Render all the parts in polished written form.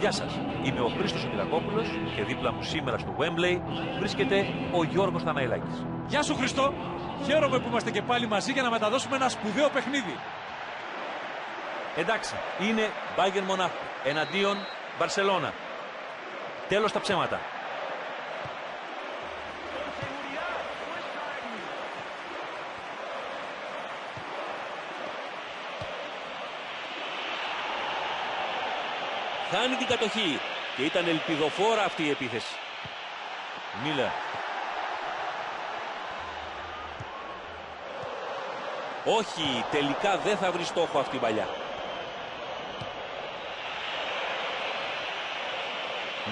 Γεια σας, είμαι ο Χρήστος Κυρακόπουλος και δίπλα μου σήμερα στο Wembley βρίσκεται ο Γιώργος Θαναηλάκης. Γεια σου Χριστό, χαίρομαι που είμαστε και πάλι μαζί για να μεταδώσουμε ένα σπουδαίο παιχνίδι. Εντάξει, είναι Bayern Μονάχου εναντίον Μπαρσελόνα. Τέλος τα ψέματα. Χάνει την κατοχή και ήταν ελπιδοφόρα αυτή η επίθεση. Μίλερ. Όχι, τελικά δεν θα βρει στόχο αυτή η παλιά.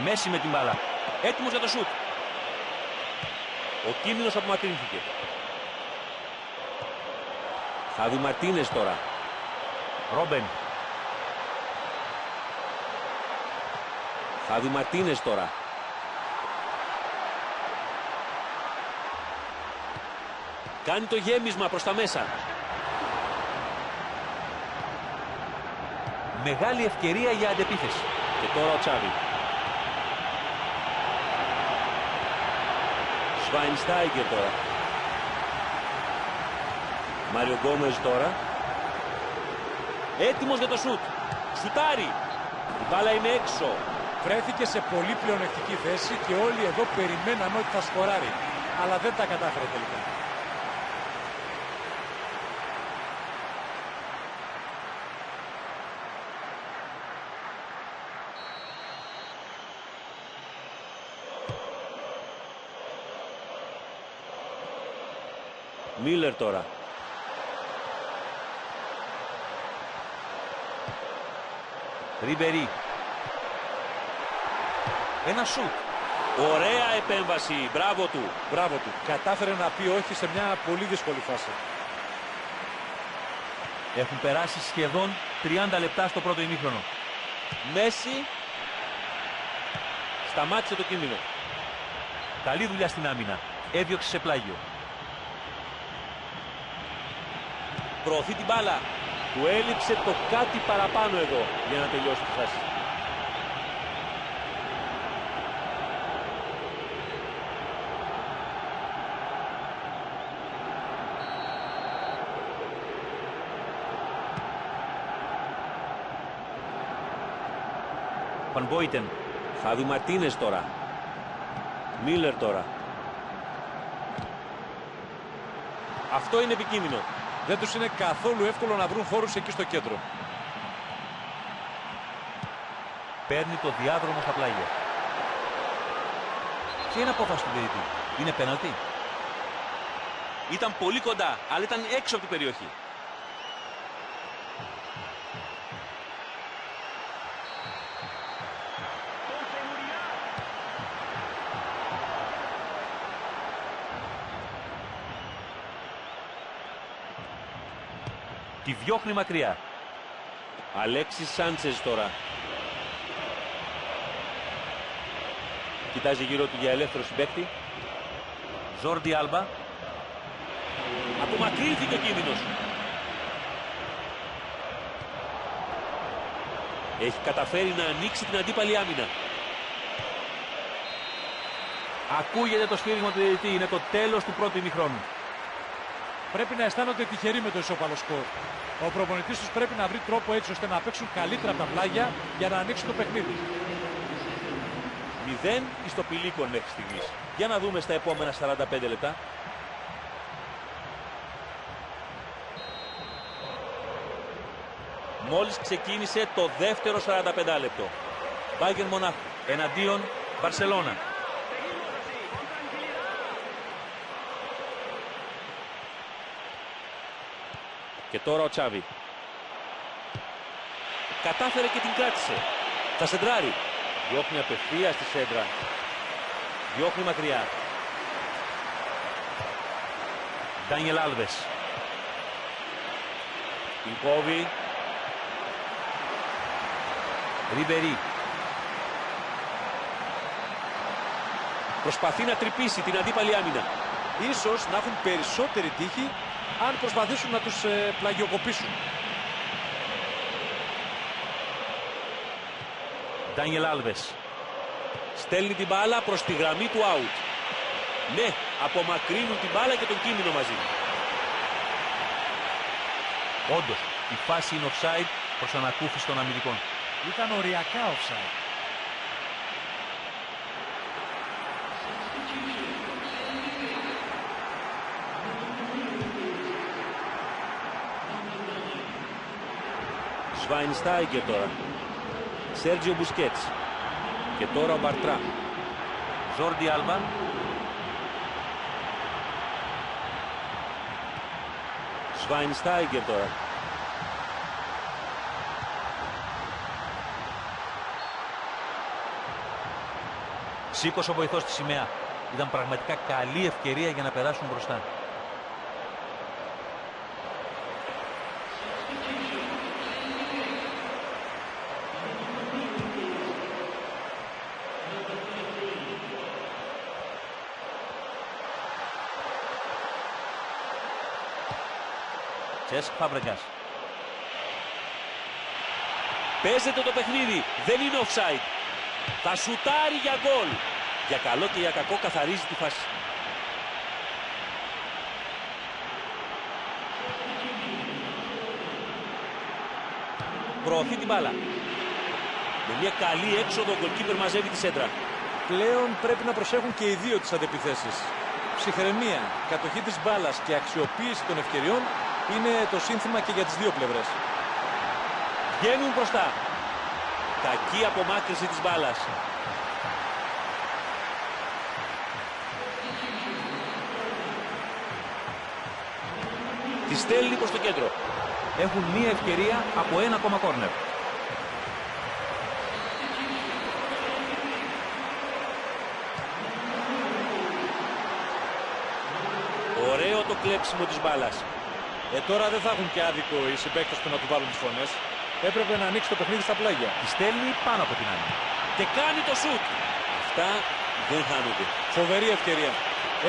Μέση με την μπάλα. Έτοιμος για το σουτ. Ο κίνδυνος απομακρύνθηκε. Χάβι Μαρτίνες τώρα. Ρόμπεν. Χάβι Μαρτίνες τώρα. Κάνει το γέμισμα προς τα μέσα. Μεγάλη ευκαιρία για αντεπίθεση. Και τώρα ο Τσάβι. Σβάινστάιγκερ τώρα. Μάριο Γκόμες τώρα. Έτοιμος για το σουτ. Σουτάρει. Η μπάλα είναι έξω. Βρέθηκε σε πολύ πλεονεκτική θέση και όλοι εδώ περιμέναν ότι θα σκοράρει. Αλλά δεν τα κατάφερε τελικά. Μίλερ τώρα. Ριμπερί. Ένα σουτ. Ωραία επέμβαση. Μπράβο του. Μπράβο του. Κατάφερε να πει όχι σε μια πολύ δύσκολη φάση. Έχουν περάσει σχεδόν 30 λεπτά στο πρώτο ημίχρονο. Μέση. Σταμάτησε το κίνδυνο. Καλή δουλειά στην άμυνα. Έδιωξε σε πλάγιο. Προωθεί την μπάλα. Του έλειψε το κάτι παραπάνω εδώ για να τελειώσει τη φάση. Van Boyten. Χάβι Μαρτίνες τώρα. Μίλερ τώρα. Αυτό είναι επικίνδυνο. Δεν τους είναι καθόλου εύκολο να βρουν χώρους εκεί στο κέντρο. Παίρνει το διάδρομο στα πλάγια. Ποια είναι απόφαση του διαιτητή? Είναι πέναλτι? Ήταν πολύ κοντά, αλλά ήταν έξω από την περιοχή. Τη διώχνει μακριά. Αλέξης Σάντσες τώρα. Κοιτάζει γύρω του για ελεύθερο συμπαίκτη. Ζόρντι Άλμπα. Απομακρύνθηκε ο κίνδυνος. Έχει καταφέρει να ανοίξει την αντίπαλη άμυνα. Ακούγεται το σφύριγμα του διαιτητή. Είναι το τέλος του πρώτου ημιχρόνου. Πρέπει να αισθάνονται τυχεροί με το ισόπαλο σκορ. Ο προπονητής τους πρέπει να βρει τρόπο έτσι ώστε να παίξουν καλύτερα από τα πλάγια για να ανοίξουν το παιχνίδι. 0 στο πηλίκον μέχρι στιγμής. Για να δούμε στα επόμενα 45 λεπτά. Μόλις ξεκίνησε το δεύτερο 45 λεπτό. Bayern Μονάχου εναντίον Μπαρσελόνα. Και τώρα ο Τσάβι. Κατάφερε και την κράτησε. Θα σεντράρει. Διώχνει απευθείας στη σέντρα. Διώχνει μακριά. Ντάνιελ Άλβες. Την κόβει. Ριμπερί. Προσπαθεί να τρυπήσει την αντίπαλη άμυνα. Ίσως να έχουν περισσότερη τύχη αν προσπαθήσουν να τους πλαγιοκοπήσουν. Ντάνιελ Άλβες. Στέλνει την μπάλα προς τη γραμμή του out. Ναι, απομακρύνουν την μπάλα και τον κίνδυνο μαζί. Όντως, η φάση είναι offside προς ανακούφιση των αμυντικών. Ήταν οριακά offside. Σβάινστάιγκερ τώρα. Σέρτζιο Μπουσκέτς. Και τώρα ο Μπαρτρά. Ζόρντι Άλμπα. Σβάινστάιγκερ τώρα. Σήκωσε ο βοηθός στη σημαία. Ήταν πραγματικά καλή ευκαιρία για να περάσουν μπροστά. Τσέσκ Φάμπρεγκας. Παίζεται το παιχνίδι. Δεν είναι offside. Θα σουτάρει για γκολ. Για καλό και για κακό καθαρίζει τη φάση. Προωθεί την μπάλα. Με μια καλή έξοδο ο γκολκίπερ μαζεύει τη σέντρα. Πλέον πρέπει να προσέχουν και οι δύο τις αντεπιθέσεις. Ψυχραιμία, κατοχή της μπάλας και αξιοποίηση των ευκαιριών είναι το σύνθημα και για τις δύο πλευρές. Βγαίνουν μπροστά. Κακή απομάκρυνση της μπάλας. Τη στέλνει προς το κέντρο. Έχουν μία ευκαιρία από ένα ακόμα κόρνερ. Ωραίο το κλέψιμο της μπάλας. Τώρα δεν θα έχουν και άδικο οι συμπαίκτες του να του βάλουν τις φωνές. Έπρεπε να ανοίξει το παιχνίδι στα πλάγια. Τη στέλνει πάνω από την άλλη. Και κάνει το σουτ. Αυτά δεν χάνονται. Φοβερή ευκαιρία.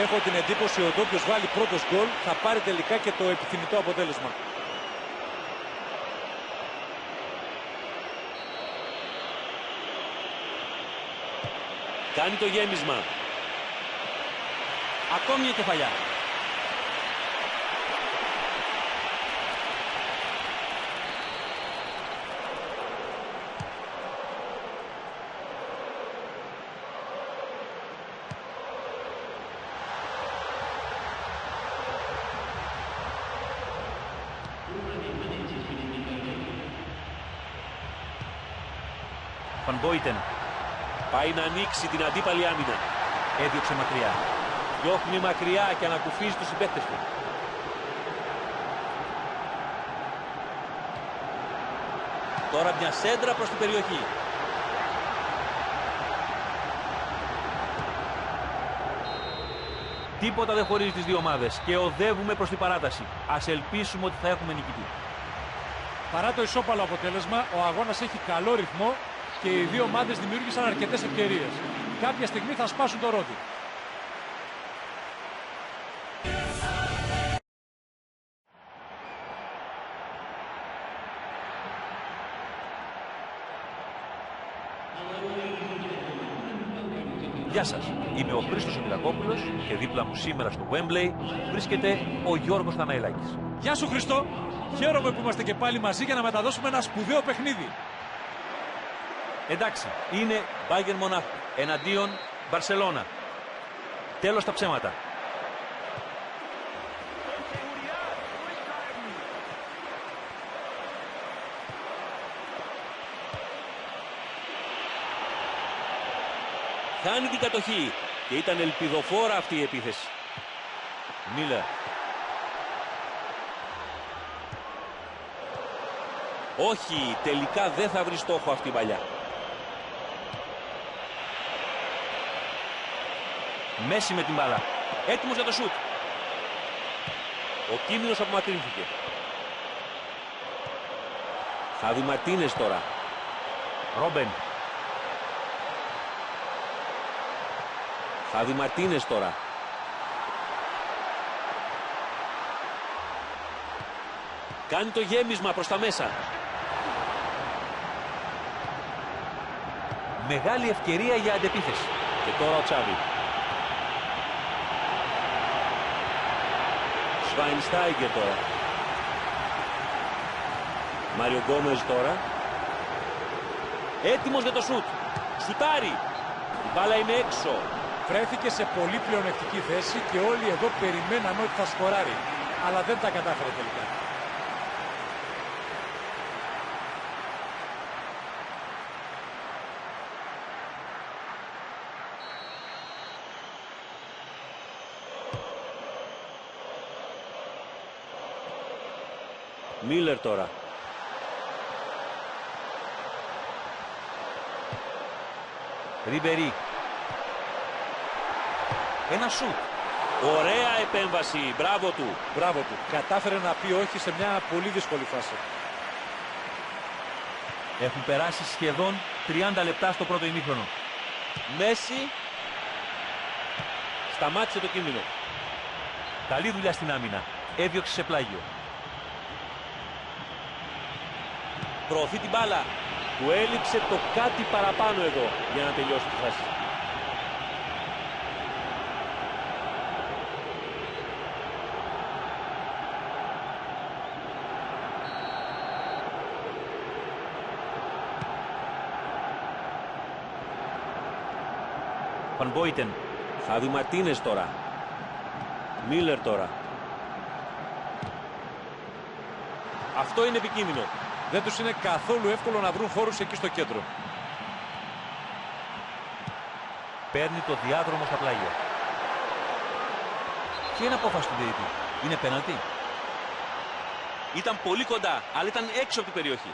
Έχω την εντύπωση ότι όποιος βάλει πρώτος γκολ θα πάρει τελικά και το επιθυμητό αποτέλεσμα. Κάνει το γέμισμα. Ακόμη μια κεφαλιά. Van Boyten. Πάει να ανοίξει την αντίπαλη άμυνα. Έδιωξε μακριά. Διώχνει μακριά και ανακουφίζει τους συμπαίκτες του. Τώρα μια σέντρα προς την περιοχή. Τίποτα δεν χωρίζει τις δύο ομάδες και οδεύουμε προς την παράταση. Ας ελπίσουμε ότι θα έχουμε νικητή. Παρά το ισόπαλο αποτέλεσμα, ο αγώνας έχει καλό ρυθμό και οι δύο ομάδες δημιούργησαν αρκετές ευκαιρίες. Κάποια στιγμή θα σπάσουν το ρόδι. Γεια σας, είμαι ο Χρήστος Εμιλακόπουλος και δίπλα μου σήμερα στο Wembley βρίσκεται ο Γιώργος Θαναηλάκης. Γεια σου Χριστό! Χαίρομαι που είμαστε και πάλι μαζί για να μεταδώσουμε ένα σπουδαίο παιχνίδι. Εντάξει, είναι Bayern Μονάχου εναντίον Μπαρσελώνα. Τέλος τα ψέματα. Χάνει την κατοχή και ήταν ελπιδοφόρα αυτή η επίθεση. Μίλερ. Όχι, τελικά δεν θα βρει στόχο αυτή η παλιά. Μέση με την μπάλα. Έτοιμος για το σουτ. Ο κίνδυνος απομακρύνθηκε. Χάβι Μαρτίνες τώρα. Ρόμπεν. Χάβι Μαρτίνες τώρα. Κάνει το γέμισμα προς τα μέσα. μεγάλη ευκαιρία για αντεπίθεση. Και τώρα ο Τσάβι. Σβάινστάιγκερ τώρα. Μάριο Γκόμες τώρα. Έτοιμος για το σουτ. Σουτάρει. Η μπάλα είναι έξω. Βρέθηκε σε πολύ πλεονεκτική θέση και όλοι εδώ περιμέναμε ότι θα σκοράρει. Αλλά δεν τα κατάφερε τελικά. Μίλλερ τώρα. Ριμπερί. Ένα σουτ. Ωραία επέμβαση. Μπράβο του. Μπράβο του. Κατάφερε να πει όχι σε μια πολύ δύσκολη φάση. Έχουν περάσει σχεδόν 30 λεπτά στο πρώτο ημίχρονο. Μέση. Σταμάτησε το κίνδυνο. Καλή δουλειά στην άμυνα. Έδιωξε σε πλάγιο. Προωθεί την μπάλα. Του έλειψε το κάτι παραπάνω εδώ για να τελειώσει τη φάση. Van Boyten. Χάβι Μαρτίνες τώρα. Μίλλερ τώρα. Αυτό είναι επικίνδυνο. Δεν τους είναι καθόλου εύκολο να βρουν χώρους εκεί στο κέντρο. Παίρνει το διάδρομο στα πλάγια. Ποια είναι η απόφαση του διαιτητή? Είναι πέναλτι? Ήταν πολύ κοντά, αλλά ήταν έξω από την περιοχή.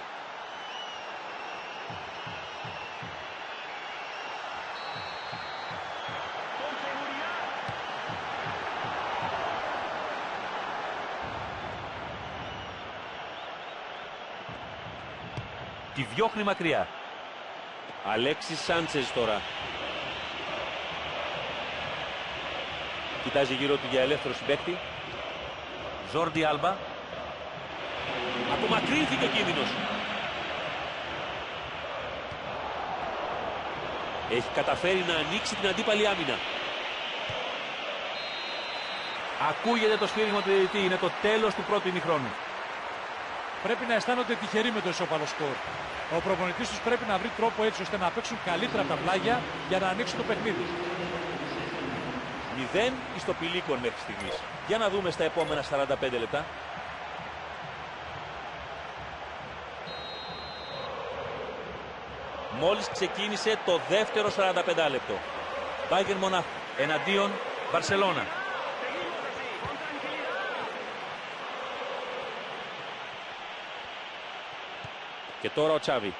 Τη διώχνει μακριά. Αλέξης Σάντσες τώρα. Κοιτάζει γύρω του για ελεύθερο συμπαίκτη. Ζόρντι Άλμπα. Απομακρύνθηκε ο κίνδυνος. Έχει καταφέρει να ανοίξει την αντίπαλη άμυνα. Ακούγεται το σφύριγμα του διαιτητή. Είναι το τέλος του πρώτου ημιχρόνου. Πρέπει να αισθάνονται τυχεροί με το ισόπαλο σκορ. Ο προπονητής τους πρέπει να βρει τρόπο έτσι ώστε να παίξουν καλύτερα από τα πλάγια για να ανοίξουν το παιχνίδι. 0 στο πηλίκον μέχρι στιγμής. Για να δούμε στα επόμενα 45 λεπτά. Μόλις ξεκίνησε το δεύτερο 45 λεπτό. Μπάγερν Μονάχου Εναντίον Μπαρσελόνα. Και τώρα ο Τσάβι.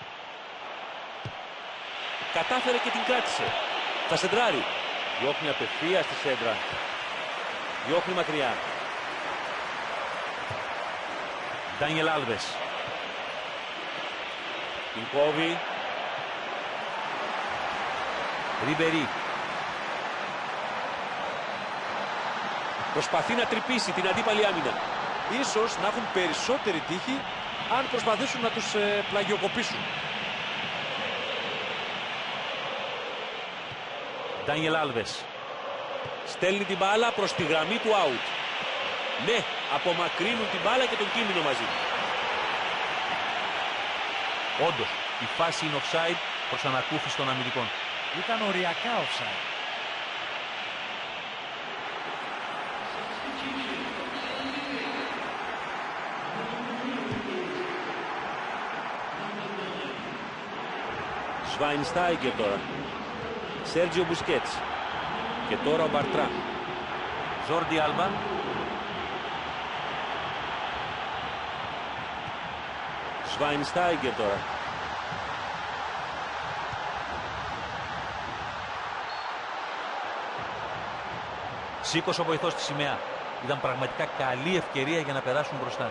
Κατάφερε και την κράτησε. Θα σεντράρει. Διώχνει απευθείας στη σέντρα. Διώχνει μακριά. Ντάνιελ Άλβες. Την κόβει. Ριμπερί. Προσπαθεί να τρυπήσει την αντίπαλη άμυνα. Ίσως να έχουν περισσότερη τύχη αν προσπαθήσουν να τους πλαγιοκοπήσουν. Ντάνιελ Άλβες. Στέλνει την μπάλα προς τη γραμμή του out. Ναι, απομακρύνουν την μπάλα και τον κίνδυνο μαζί. Όντως, η φάση είναι offside προς ανακούφιση των αμυντικών. Ήταν οριακά offside. Σβάινστάιγκερ τώρα. Σέρτζιο Μπουσκέτς. Και τώρα ο Μπαρτρά. Ζόρντι Άλμπα. Σβάινστάιγκερ τώρα. Σήκωσε ο βοηθός στη σημαία. Ήταν πραγματικά καλή ευκαιρία για να περάσουν μπροστά.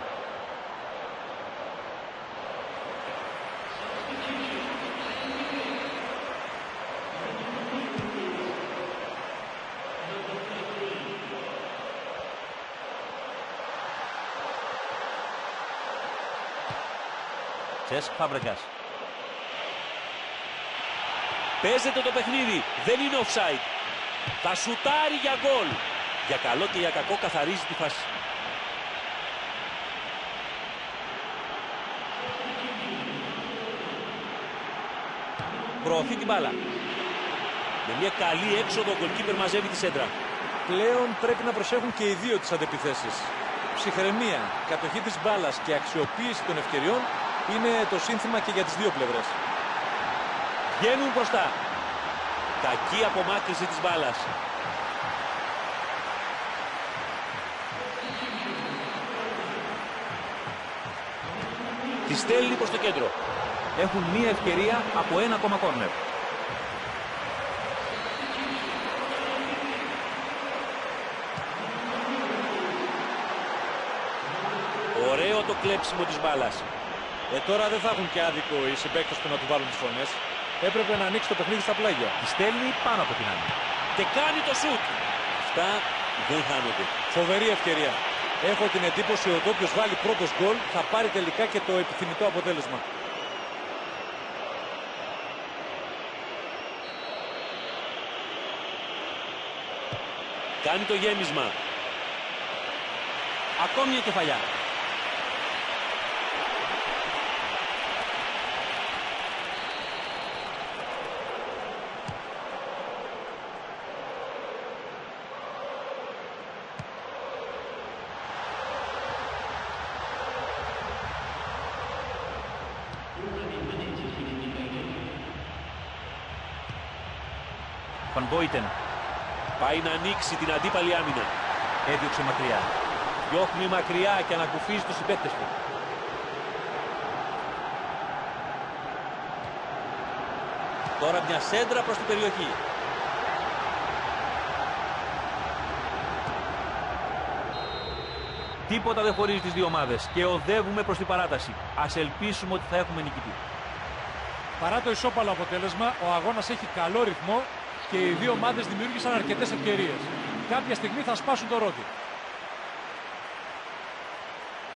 Τσέσκ Φάμπρεγκας. Παίζεται το παιχνίδι. Δεν είναι offside. Θα σουτάρει για γκολ. Για καλό και για κακό καθαρίζει τη φάση. Προωθεί την μπάλα. Με μια καλή έξοδο ο γκολκίπερ μαζεύει τη σέντρα. Πλέον πρέπει να προσέχουν και οι δύο τις αντεπιθέσεις. Ψυχραιμία, κατοχή της μπάλας και αξιοποίηση των ευκαιριών είναι το σύνθημα και για τις δύο πλευρές. Βγαίνουν μπροστά. Κακή απομάκρυνση της μπάλας. Τη στέλνει προς το κέντρο. Έχουν μία ευκαιρία από ένα ακόμα κόρνερ. Ωραίο το κλέψιμο της μπάλας. Τώρα δεν θα έχουν και άδικο οι συμπαίκτες του να του βάλουν τις φωνές. Έπρεπε να ανοίξει το παιχνίδι στα πλάγια. Τη στέλνει πάνω από την άμυνα. Και κάνει το σουτ. Αυτά δεν χάνονται. Φοβερή ευκαιρία. Έχω την εντύπωση ότι όποιος βάλει πρώτος γκολ θα πάρει τελικά και το επιθυμητό αποτέλεσμα. Κάνει το γέμισμα. Ακόμη μια κεφαλιά. Van Boyten Πάει να ανοίξει την αντίπαλη άμυνα. έδιωξε μακριά. Διώχνει μακριά και ανακουφίζει τους συμπαίκτες του. Τώρα μια σέντρα προς την περιοχή. Τίποτα δεν χωρίζει τις δύο ομάδες και οδεύουμε προς την παράταση. Ας ελπίσουμε ότι θα έχουμε νικητή. Παρά το ισόπαλο αποτέλεσμα, ο αγώνας έχει καλό ρυθμό και οι δύο ομάδες δημιούργησαν αρκετές ευκαιρίες. Κάποια στιγμή θα σπάσουν το ρότι.